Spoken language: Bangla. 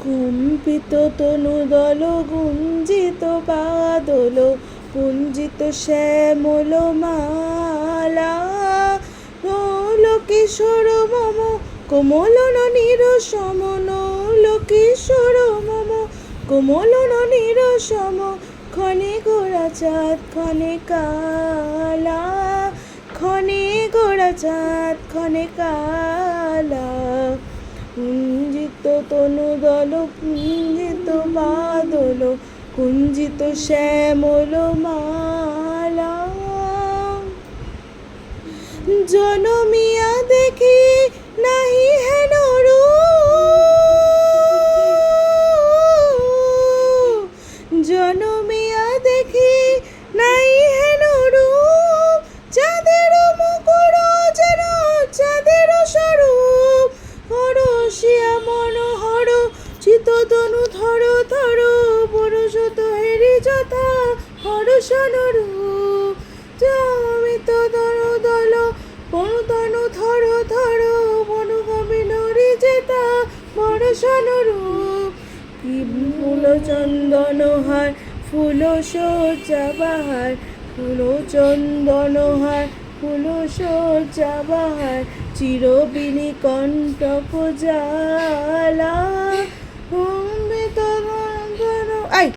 কুম্পিত তনুদল গুঞ্জিত বাদল পুঞ্জিত শ্যামল মালা নৌল কিশোর মম কোমল ননীর সম নৌল কিশোর মম কোমল ননীর সম ক্ষণে গোরা চাঁদ ক্ষণে কালা ক্ষণে গোরা চাঁদ ক্ষণে কালা কুঞ্জিত তনুদল কুঞ্জিত বাদল কুঞ্জিত শ্যামল মালা জনমিয়া দেখি নাহি হেন রূপ জনমিয়া দেখি নাই হেন রূপ চাঁদের মুকুর যেন চাঁদের স্বরূপ হরষিয়া মনোহর চিততনু ধর ধর পরশত হেরি যথা হরষণরূপ জামিত ধর দল বনতনু ধর ধর বনগামী নরি যেতা বরষণরূপ কি ফুল চন্দন হার ফুল সজ্জা বাহার ফুল চন্দন হার ফুল সজ্জা বাহার চিরবিনি কণ্টক জ্বালা